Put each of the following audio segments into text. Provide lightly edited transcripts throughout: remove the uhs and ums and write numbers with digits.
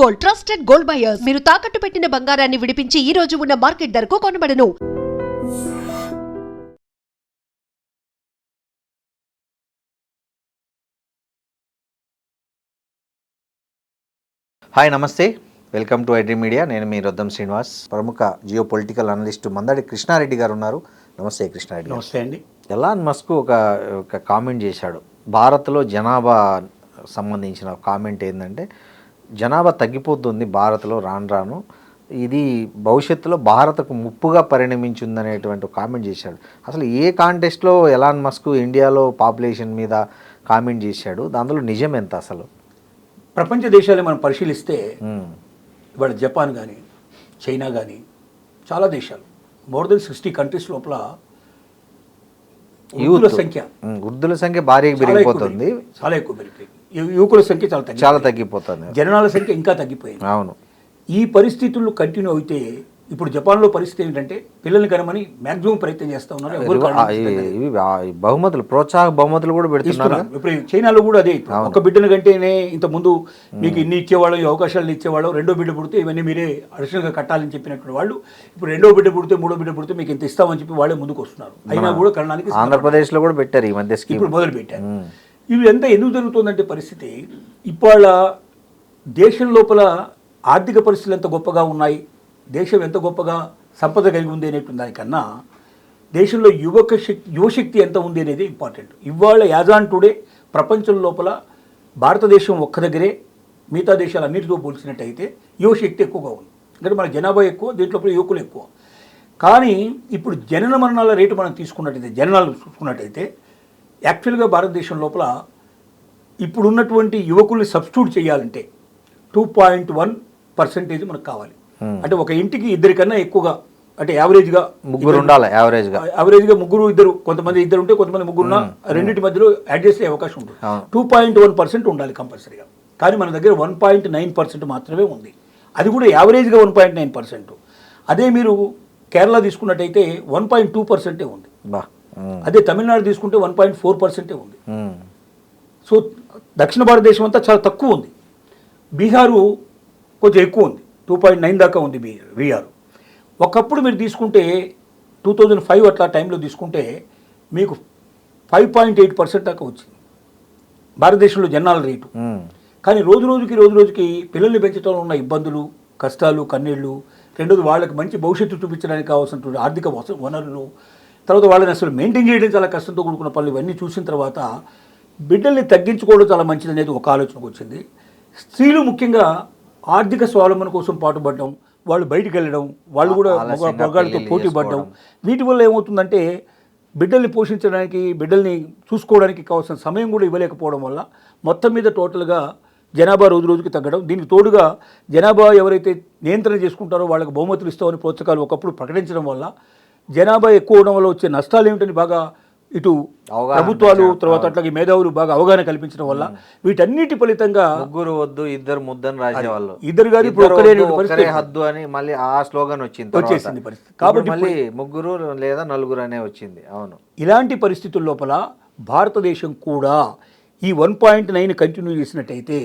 Gold, trusted gold buyers. మీరు తాకట్టు పెట్టిన బంగారాన్ని విడిపించి ఈ రోజు ఉన్న మార్కెట్ ధరకు కొనబడను. హాయ్ నమస్తే, వెల్కమ్ టు ఐడ్రీ మీడియా. నేను మీ రొద్దం శ్రీనివాస్. ప్రముఖ geopolitical analyst Mandadi Krishna Reddy గారు ఉన్నారు. నమస్తే కృష్ణారెడ్డి. నమస్తే అండి. ఎలాన్ మస్క్ ఒక కామెంట్ చేశాడు. భారత్లో జనాభా సంబంధించిన కామెంట్ ఏంటంటే, జనాభా తగ్గిపోతుంది భారత్లో రాను రాను, ఇది భవిష్యత్తులో భారత్కు ముప్పుగా పరిణమించిందనేటువంటి కామెంట్ చేశాడు. అసలు ఏ కాంటెస్ట్లో ఎలాన్ మస్క్ ఇండియాలో పాపులేషన్ మీద కామెంట్ చేశాడు? దాంట్లో నిజం ఎంత? అసలు ప్రపంచ దేశాలు మనం పరిశీలిస్తే ఇవాళ జపాన్ కానీ చైనా కానీ చాలా దేశాలు మోర్ దెన్ 60 కంట్రీస్ లోపల వృద్ధుల సంఖ్య భారీగా పెరిగిపోతుంది. చాలా ఎక్కువ పెరిగిపోయింది. యువకుల సంఖ్య చాలా తగ్గిపోతుంది. జనాల సంఖ్య ఇంకా తగ్గిపోయింది. అవును. ఈ పరిస్థితులు కంటిన్యూ అయితే ఇప్పుడు జపాన్లో పరిస్థితి ఏంటంటే పిల్లల్ని కనమని మాక్సిమం ప్రయత్నం చేస్తూ ఉన్నారు. బహుమతులు, ప్రోత్సాహ బహుమతులు కూడా పెడుతున్నారు. ఇప్పుడు చైనాలో కూడా అదే. ఒక బిడ్డను కంటేనే ఇంత ముందు మీకు ఇన్ని ఇచ్చేవాళ్ళు, ఈ అవకాశాలు ఇచ్చేవాళ్ళు. రెండో బిడ్డ పుడితే ఇవన్నీ మీరే అడిషనల్గా కట్టాలని చెప్పినటువంటి వాళ్ళు ఇప్పుడు రెండో బిడ్డ పుడితే, మూడో బిడ్డ పుడితే మీకు ఇంత ఇస్తామని చెప్పి వాళ్ళే ముందుకు వస్తున్నారు. అయినా కూడా కరణానికి ఆంధ్రప్రదేశ్లో కూడా పెట్టారు ఈ మధ్య స్కీమ్. ఇప్పుడు మొదలు పెట్టారు. ఇవి ఎంత ఎందుకు జరుగుతుందంటే పరిస్థితి, ఇవాళ దేశం లోపల ఆర్థిక పరిస్థితులు ఎంత గొప్పగా ఉన్నాయి, దేశం ఎంత గొప్పగా సంపద కలిగి ఉంది అనేటువంటి దానికన్నా దేశంలో యువశక్తి ఎంత ఉంది అనేది ఇంపార్టెంట్. ఇవాళ యాజ్ ఆన్ టుడే ప్రపంచం లోపల భారతదేశం ఒక్క దగ్గరే మిగతా దేశాలు అన్నిటితో పోల్చినట్టయితే యువశక్తి ఎక్కువగా ఉంది. ఎందుకంటే మన జనాభా ఎక్కువ, దీంట్లో యువకులు ఎక్కువ. కానీ ఇప్పుడు జనన మరణాల రేటు మనం తీసుకున్నట్టయితే, జననాలు చూసుకున్నట్టయితే యాక్చువల్గా భారతదేశం లోపల ఇప్పుడున్నటువంటి యువకుల్ని సబ్స్టిట్యూట్ చేయాలంటే 2.1% మనకు కావాలి. అంటే ఒక ఇంటికి ఇద్దరికన్నా ఎక్కువగా, అంటే యావరేజ్గా ముగ్గురు ఉండాలి. యావరేజ్గా ముగ్గురు, ఇద్దరు, కొంతమంది ఇద్దరు ఉంటే కొంతమంది ముగ్గురున్న రెండింటి మధ్యలో అడ్జస్ట్ అయ్యే అవకాశం ఉంటుంది. 2.1% ఉండాలి కంపల్సరీగా. కానీ మన దగ్గర 1.9% మాత్రమే ఉంది. అది కూడా యావరేజ్గా 1.9%. అదే మీరు కేరళ తీసుకున్నట్టయితే 1.2% ఉంది. అదే తమిళనాడు తీసుకుంటే 1.4% ఉంది. సో దక్షిణ భారతదేశం అంతా చాలా తక్కువ ఉంది. బీహారు కొంచెం ఎక్కువ ఉంది, 2.9 దాకా ఉంది బీహార్. ఒకప్పుడు మీరు తీసుకుంటే 2005 అట్లా టైంలో తీసుకుంటే మీకు 5.8% దాకా వచ్చింది భారతదేశంలో జనాల రేటు. కానీ రోజు రోజుకి పిల్లల్ని పెంచడంలో ఉన్న ఇబ్బందులు, కష్టాలు, కన్నీళ్ళు, రెండోది వాళ్ళకి మంచి భవిష్యత్తు చూపించడానికి కావాల్సినటువంటి ఆర్థిక వనరులు, తర్వాత వాళ్ళని అసలు మెయింటైన్ చేయడం చాలా కష్టంతో కూడుకున్న పనులు, ఇవన్నీ చూసిన తర్వాత బిడ్డల్ని తగ్గించుకోవడం చాలా మంచిది అనేది ఒక ఆలోచనకు వచ్చింది. స్త్రీలు ముఖ్యంగా ఆర్థిక స్వావలంబన కోసం పాటుపడడం, వాళ్ళు బయటికి వెళ్ళడం, వాళ్ళు కూడా మగాళ్ళతో పోటీ పడడం, వీటి వల్ల ఏమవుతుందంటే బిడ్డల్ని పోషించడానికి, బిడ్డల్ని చూసుకోవడానికి కావాల్సిన సమయం కూడా ఇవ్వలేకపోవడం వల్ల మొత్తం మీద టోటల్గా జనాభా రోజుకి తగ్గడం. దీనికి తోడుగా జనాభా ఎవరైతే నియంత్రణ చేసుకుంటారో వాళ్ళకి బహుమతులు ఇస్తామని ప్రోత్సాహాలు ఒకప్పుడు ప్రకటించడం వల్ల జనాభా ఎక్కువ అవడం వల్ల వచ్చే నష్టాలు ఏమిటని బాగా ఇటు ప్రభుత్వాలు, తర్వాత అట్లాగే మేధావులు బాగా అవగాహన కల్పించడం వల్ల వీటన్నిటి ఫలితంగా ముగ్గురు వద్దు ఇద్దరు ముద్దని రాసేవాళ్ళు. ఇద్దరు గారు ఇప్పుడు ఒక్కరే హద్దు అని మళ్ళీ ఆ స్లోగన్ వచ్చేసింది పరిస్థితి. కాబట్టి మళ్ళీ ముగ్గురు లేదా నలుగురు అనే వచ్చింది. అవును. ఇలాంటి పరిస్థితుల లోపల భారతదేశం కూడా ఈ 1.9 కంటిన్యూ చేసినట్టయితే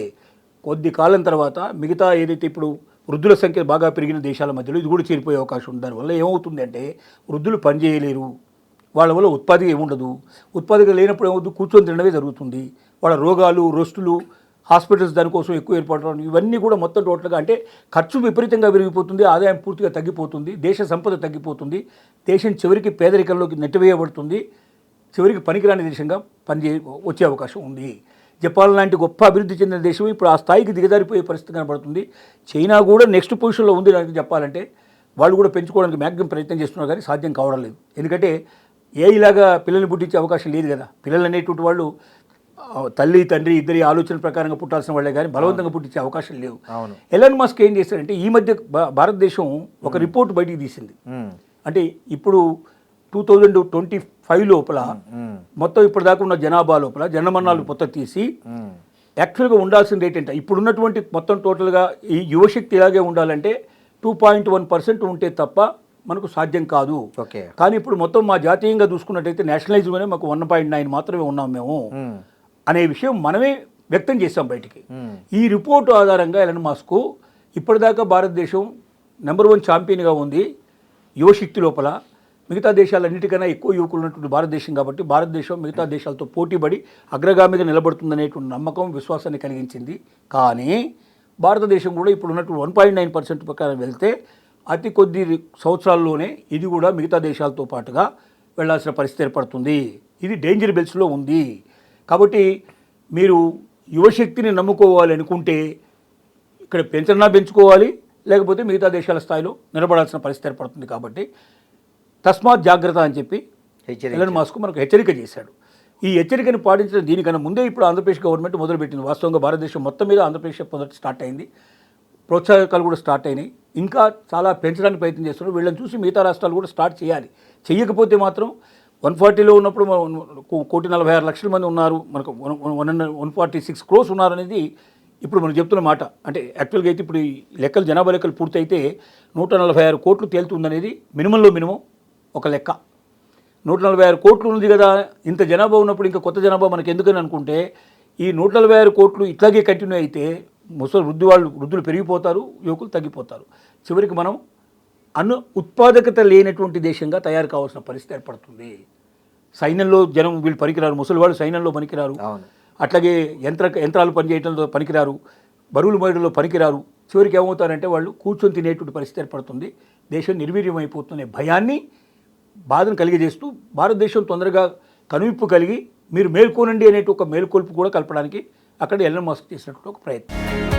కొద్ది కాలం తర్వాత మిగతా ఏదైతే ఇప్పుడు వృద్ధుల సంఖ్య బాగా పెరిగిన దేశాల మధ్యలో ఇది కూడా చేరిపోయే అవకాశం ఉంది. దానివల్ల ఏమవుతుంది అంటే వృద్ధులు పనిచేయలేరు, వాళ్ళ వల్ల ఉత్పాదక ఏముండదు. ఉత్పాదక లేనప్పుడు ఏమవుతుంది, కూర్చొని తినడమే జరుగుతుంది. వాళ్ళ రోగాలు, రొస్టులు, హాస్పిటల్స్ దానికోసం ఎక్కువ ఏర్పడడం, ఇవన్నీ కూడా మొత్తం టోటల్గా అంటే ఖర్చు విపరీతంగా పెరిగిపోతుంది, ఆదాయం పూర్తిగా తగ్గిపోతుంది, దేశ సంపద తగ్గిపోతుంది, దేశం చివరికి పేదరికంలోకి నెట్టివేయబడుతుంది, చివరికి పనికిరాని దేశంగా వచ్చే అవకాశం ఉంది. జపాన్ లాంటి గొప్ప అభివృద్ధి చెందిన దేశం ఇప్పుడు ఆ స్థాయికి దిగజారిపోయే పరిస్థితి కనబడుతుంది. చైనా కూడా నెక్స్ట్ పొజిషన్లో ఉంది. దానికి చెప్పాలంటే వాళ్ళు కూడా పెంచుకోవడానికి మ్యాక్సిమం ప్రయత్నం చేస్తున్నారు, కానీ సాధ్యం కావడం లేదు. ఎందుకంటే ఇలాగా పిల్లల్ని పుట్టించే అవకాశం లేదు కదా. పిల్లలు అనేటువంటి వాళ్ళు తల్లి తండ్రి ఇద్దరి ఆలోచన ప్రకారంగా పుట్టాల్సిన వాళ్ళే కానీ బలవంతంగా పుట్టించే అవకాశం లేవు. ఎలాన్ మస్క్ ఏం చేశారంటే ఈ మధ్య భారతదేశం ఒక రిపోర్ట్ బయటికి తీసింది. అంటే ఇప్పుడు 2025 లోపల మొత్తం ఇప్పటిదాకా ఉన్న జనాభా లోపల జనమరణాలు మొత్తం తీసి యాక్చువల్గా ఉండాల్సిన రేట్ ఏంట, ఇప్పుడున్నటువంటి మొత్తం టోటల్గా ఈ యువశక్తి ఇలాగే ఉండాలంటే 2.1% ఉంటే తప్ప మనకు సాధ్యం కాదు. కానీ ఇప్పుడు మొత్తం మా జాతీయంగా చూసుకున్నట్టయితే నేషనలైజ్లోనే మాకు 1.9 మాత్రమే ఉన్నాం మేము అనే విషయం మనమే వ్యక్తం చేశాం బయటికి. ఈ రిపోర్టు ఆధారంగా ఎలాన్ మస్క్ ఇప్పటిదాకా భారతదేశం నెంబర్ 1 ఛాంపియన్గా ఉంది యువశక్తి లోపల. మిగతా దేశాలన్నిటికన్నా ఎక్కువ యువకులు ఉన్నటువంటి భారతదేశం కాబట్టి భారతదేశం మిగతా దేశాలతో పోటీపడి అగ్రగామిగా నిలబడుతుందనేటువంటి నమ్మకం, విశ్వాసాన్ని కలిగించింది. కానీ భారతదేశం కూడా ఇప్పుడు ఉన్నటువంటి 1.9% ప్రకారం వెళ్తే అతి కొద్ది సంవత్సరాల్లోనే ఇది కూడా మిగతా దేశాలతో పాటుగా వెళ్ళాల్సిన పరిస్థితి ఏర్పడుతుంది. ఇది డేంజర్ బెల్స్లో ఉంది. కాబట్టి మీరు యువశక్తిని నమ్ముకోవాలి అనుకుంటే ఇక్కడ పెంచుకోవాలి, లేకపోతే మిగతా దేశాల స్థాయిలో నిలబడాల్సిన పరిస్థితి ఏర్పడుతుంది. కాబట్టి తస్మాత్ జాగ్రత్త అని చెప్పి ఎలన్ మస్క్ మనకు హెచ్చరిక చేశాడు. ఈ హెచ్చరికను పాటించిన దీనికన్నా ముందే ఇప్పుడు ఆంధ్రప్రదేశ్ గవర్నమెంట్ మొదలుపెట్టింది. వాస్తవంగా భారతదేశం మొత్తం మీద ఆంధ్రప్రదేశ్ మొదటి స్టార్ట్ అయింది, ప్రోత్సాహకాలు కూడా స్టార్ట్ అయినాయి. ఇంకా చాలా పెంచడానికి ప్రయత్నం చేస్తున్నారు. వీళ్ళని చూసి మిగతా రాష్ట్రాలు కూడా స్టార్ట్ చేయాలి. చేయకపోతే మాత్రం 140లో ఉన్నప్పుడు 1,46,00,000 మంది ఉన్నారు, మనకు 146 crores ఉన్నారనేది ఇప్పుడు మనం చెప్తున్న మాట. అంటే యాక్చువల్గా అయితే ఇప్పుడు ఈ లెక్కలు, జనాభా లెక్కలు పూర్తయితే 146 కోట్లు తేలుతుందనేది మినిమంలో మినిమం ఒక లెక్క. 146 కోట్లు ఉంది కదా, ఇంత జనాభా ఉన్నప్పుడు ఇంకా కొత్త జనాభా మనకి ఎందుకని అనుకుంటే ఈ 146 కోట్లు ఇట్లాగే కంటిన్యూ అయితే వృద్ధులు పెరిగిపోతారు, యువకులు తగ్గిపోతారు. చివరికి మనం ఉత్పాదకత లేనటువంటి దేశంగా తయారు కావాల్సిన పరిస్థితి ఏర్పడుతుంది. సైన్యంలో జనం వీళ్ళు పనికిరారు, ముసలి వాళ్ళు సైన్యంలో పనికిరారు, అట్లాగే యంత్రాలు పనిచేయడంలో పనికిరారు, బరువులు మోయడంలో పనికిరారు. చివరికి ఏమవుతారంటే వాళ్ళు కూర్చొని తినేటువంటి పరిస్థితి ఏర్పడుతుంది. దేశం నిర్వీర్యమైపోతున్న భయాన్ని, బాధను కలిగజేస్తూ భారతదేశం తొందరగా కనువిప్పు కలిగి మీరు మేల్కోనండి అనేటి ఒక మేల్కొల్పు కూడా కలపడానికి అక్కడ ఎలన్ మస్క్ చేసినటువంటి ఒక ప్రయత్నం.